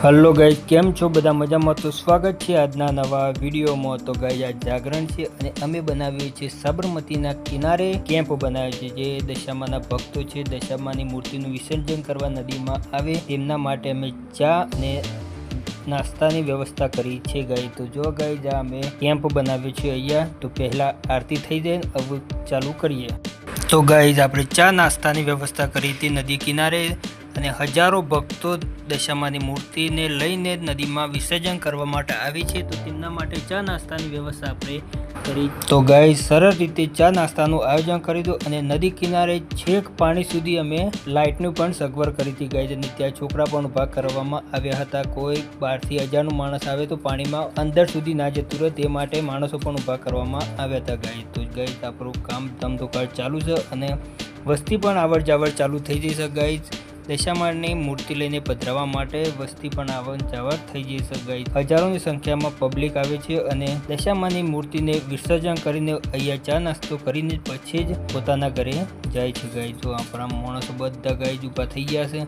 Hello guys, કેમ છો બધા? મજામાં? તો સ્વાગત છે આજના નવા વિડીયોમાં। તો ગાઈઝ આ જાગરણ છે અને અમે બનાવ્યું છે સાબરમતીના કિનારે કેમ્પ બનાવ્યો છે। જે દશામાના ભક્તો છે દશામાની મૂર્તિનું વિસર્જન કરવા નદીમાં આવે તેમના માટે અમે ચા અને નાસ્તાની વ્યવસ્થા કરી છે ગાઈઝ। તો જો ગાઈઝ આ અમે કેમ્પ બનાવ્યો છે અહીંયા। તો પહેલા આરતી થઈ જાય ને હવે ચાલુ કરીએ। તો ગાઈઝ આપણે ચા નાસ્તાની વ્યવસ્થા કરી હતી નદી કિનારે અને હજારો ભક્તો દશામાની મૂર્તિને લઈને નદીમાં વિસર્જન કરવા માટે આવી છે। તો તેમના માટે ચા નાસ્તાની વ્યવસ્થા આપણે કરી। તો ગાઈઝ સરળ રીતે ચા નાસ્તાનું આયોજન કરી દો અને નદી કિનારે છેક પાણી સુધી અમે લાઇટનું પણ સગવડ કરી હતી ગાઈઝ। અને ત્યાં છોકરા પણ ઊભા કરવામાં આવ્યા હતા। કોઈ બહારથી અજાણ્યું માણસ આવે તો પાણીમાં અંદર સુધી ના જતું રહે તે માટે માણસો પણ ઊભા કરવામાં આવ્યા હતા ગાઈઝ। તો ગાઈઝ આપણું કામ ધમધોકાર ચાલુ છે અને વસ્તી પણ આવડ જાવડ ચાલુ થઈ જશે ગાઈઝ। દશામાની મૂર્તિ લઈને પધરાવવા માટે વસ્તી પણ આવડ જાવડ થઈ જશે ગાઈઝ। હજારોની સંખ્યામાં પબ્લિક આવે છે અને દશામાની મૂર્તિને વિસર્જન કરીને અહીંયા ચા નાસ્તો કરીને પછી જ પોતાના ઘરે જાય છે ગાઈઝ। જો આપણા માણસો બધા ગાઈઝ ઊભા થઈ ગયા છે,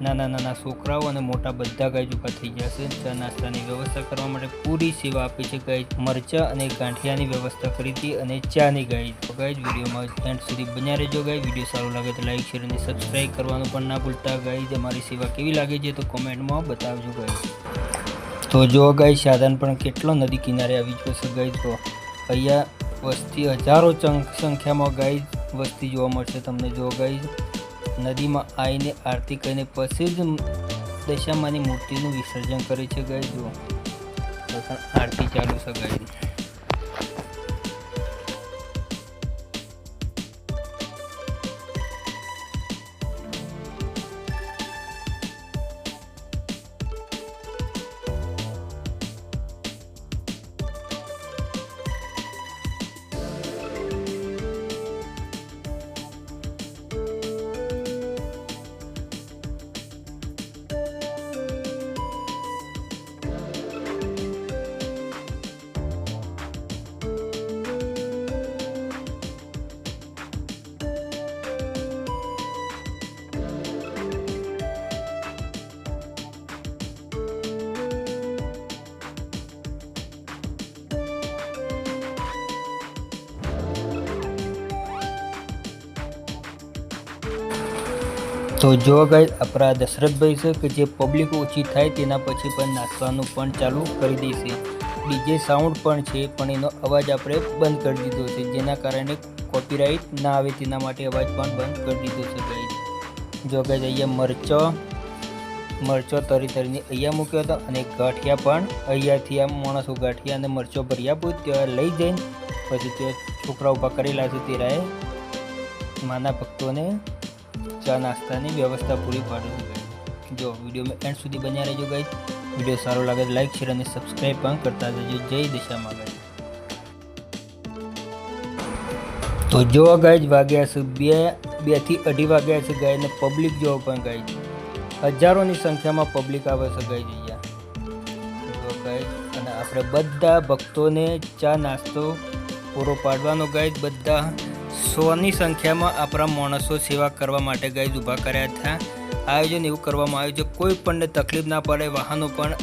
નાના નાના છોકરાઓ અને મોટા બધા ગાઈઝ ઊભા થઈ ગયા છે। ચા નાસ્તાની વ્યવસ્થા કરવા માટે પૂરી સેવા આપી છે ગાઈઝ। મરચા અને ગાંઠિયાની વ્યવસ્થા કરી હતી અને ચાની ગાઈઝ। તો ગાઈઝ વિડીયોમાં એન્ડ સુધી બન્યા રહેજો ગાઈઝ। વિડીયો સારો લાગે તો લાઈક, શેર અને સબસ્ક્રાઈબ કરવાનું પણ ના ભૂલતા ગાઈઝ। અમારી સેવા કેવી લાગે છે તો કોમેન્ટમાં બતાવજો ગાઈઝ। તો જો ગાઈઝ સાધન પણ કેટલો નદી કિનારે આવી ગયો છે ગાઈઝ। તો અહીંયા વસ્તી હજારો સંખ્યામાં ગાઈઝ વસ્તી જોવા મળશે તમને। જો ગાઈઝ નદીમાં આવીને આરતી કરીને પછી જ દશામાની મૂર્તિનું વિસર્જન કરે છે ગાઈઝ। જો આરતી ચાલુ છે ગાઈઝ। તો જો ગાઈઝ આપણા દશરથભાઈ છે કે જે પબ્લિક ઓછી થાય તેના પછી પણ નાચવાનું પણ ચાલુ કરી દેશે। ડીજે સાઉન્ડ પણ છે પણ એનો અવાજ આપણે બંધ કરી દીધો છે, જેના કારણે કોપીરાઇટ ના આવે તેના માટે અવાજ પણ બંધ કરી દીધો છે ગાઈઝ। જો ગાઈઝ અહીંયા મરચો તરીને અહીંયા મૂક્યો હતો અને ગાંઠિયા પણ અહીંયાથી આ માણસો ગાંઠિયા અને મરચો ભરી આપું ત્યાં લઈ જઈને પછી તે છોકરા ઊભા કરેલા છે તેરાએ માના ભક્તોને ચા નાસ્તાની વ્યવસ્થા પૂરી પાડી છે। જો વિડીયોમાં એન્ડ સુધી બન્યા રહેજો ગાઈઝ। વિડીયો સારો લાગે તો લાઈક, શેર અને સબસ્ક્રાઈબ પણ કરતા જજો। જય દશામાં ગાઈઝ। તો જો ગાઈઝ વાગ્યા છે 2 થી 2:30 વાગ્યા છે ગાઈઝ ને પબ્લિક જો પણ ગાઈઝ હજારોની સંખ્યામાં પબ્લિક આવે છે ગાઈઝ અહીંયા। જો ગાઈઝ અને આપણે બધા ભક્તોને ચા નાસ્તો પૂરો પાડવાનો ગાઈઝ। બધા 100ની સંખ્યામાં આપણા માણસો સેવા કરવા માટે ગાઈઝ ઊભા કર્યા હતા। આયોજન એવું કરવામાં આવ્યું છે કોઈ પણને તકલીફ ના પડે, વાહનો પણ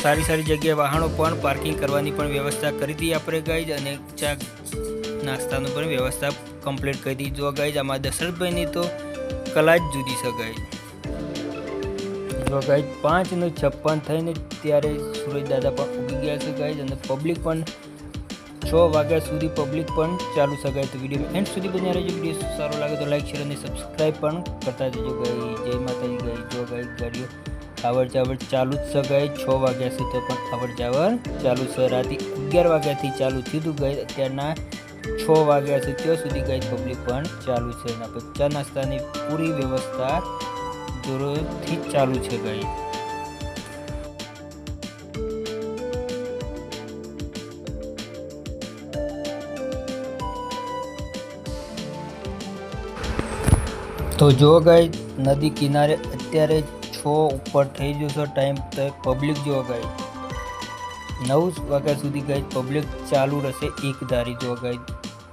સારી જગ્યાએ વાહનો પણ પાર્કિંગ કરવાની પણ વ્યવસ્થા કરી હતી આપણે ગાઈઝ। અને ચા નાસ્તાનું પણ વ્યવસ્થા કમ્પ્લીટ કરી હતી। જો ગાઈઝ આમાં દશરથભાઈની તો કલા જ જુદી છે ગાઈઝ। જો ગાઈઝ 5:56 થઈને ત્યારે સુરેશ દાદા પણ ઉગી ગયા છે ગાઈઝ અને પબ્લિક પણ 6 વાગ્યા સુધી પબ્લિક પણ ચાલુ છે ગાઈઝ। તો વિડીયો એન્ડ સુધી બન્યા રહેજો। વિડીયો સારો લાગે તો લાઈક, શેર અને સબસ્ક્રાઈબ પણ કરતા જજો ગાઈઝ। જય માતાજી ગાઈઝ। જો ગાઈઝ ગાડીઓ આવડ જાવડ ચાલુ જ છે ગાઈઝ। 6 વાગ્યા સુધી પણ આવડ જાવડ ચાલુ છે। રાતે 11 વાગ્યાથી ચાલુ થયું ગાઈઝ, અત્યારના 6 વાગ્યા છે ત્યાં સુધી ગાઈઝ પબ્લિક પણ ચાલુ છે। અને આપણે ચા નાસ્તાની પૂરી વ્યવસ્થા જોરોથી ચાલુ છે ગાઈઝ। તો જો ગાઈઝ નદી કિનારે અત્યારે 6 ઉપર થઈ ગયો છે ટાઈમ, તો પબ્લિક જો ગાઈઝ 9 વાગ્યા સુધી ગાઈઝ પબ્લિક ચાલુ રહેશે એક ધારી। જો ગાઈઝ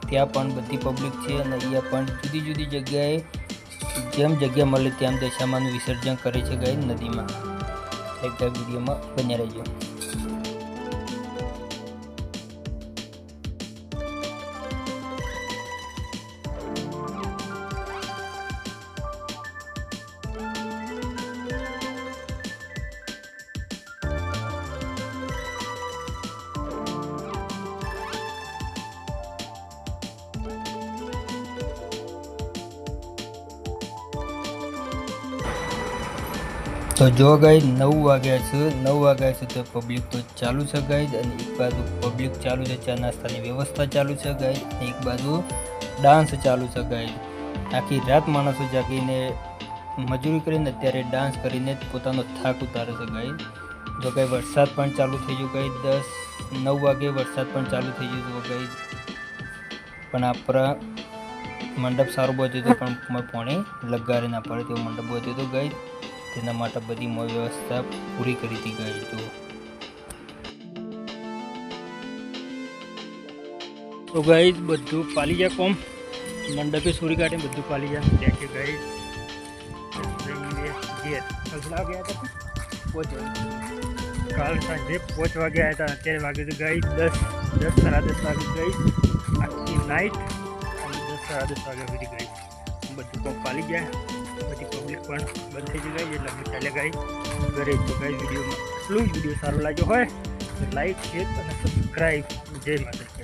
ત્યાં પણ બધી પબ્લિક છે અને અહીંયા પણ જુદી જગ્યાએ જેમ જગ્યા મળે તેમ દશામાનું વિસર્જન કરે છે ગાઈઝ નદીમાં। એકદમ વિડીયોમાં બન્યા રહેજો. તો જો ગાઈડ 9 વાગ્યા છે તો પબ્લિક તો ચાલુ છે ગાઈડ, અને એક બાજુ પબ્લિક ચાલુ છે, ચા નાસ્તાની વ્યવસ્થા ચાલુ છે ગાઈડ, અને એક બાજુ ડાન્સ ચાલુ છે ગાઈડ. આખી રાત માણસો જાગીને મજૂરી કરીને અત્યારે ડાન્સ કરીને પોતાનો થાક ઉતારે છે ગાઈડ. જો ગાઈ વરસાદ પણ ચાલુ થઈ ગયો ગાઈડ, 9 વાગે વરસાદ પણ ચાલુ થઈ ગયો ગાઈડ. પણ આપણા મંડપ સારો બચ્યો હતો, પણ પાણી લગારે ના પડે તેવો મંડપ બચ્યો હતો ગાઈડ. તેના માટે બધી વ્યવસ્થા પૂરી કરી હતી ગાઈડ. તો ગાઈડ બધું પાલી જાય, કોમ મંડપે સોરી કાઢીને બધું પાલી જાય ત્યાં કે ગાઈડ. કાલ સાંજે 5 વાગે આવ્યા હતા, અત્યારે વાગે તો ગાઈડ 10 સાડા 10 વાગે ગાઈડ. આખી નાઇટ અને 10 સાડા 10 વાગ્યા સુધી ગાઈડ બધું કોમ પાલી જાય. બધી પબ્લિક પણ બંધ થઈ ગઈ એટલે અમે ચાલ્યા ગાઈ ઘરે. તો ગાઈ વિડીયોમાં એટલું જ વિડીયો સારો લાગ્યો હોય તો લાઈક, શેર અને સબસ્ક્રાઈબ. જય માતા.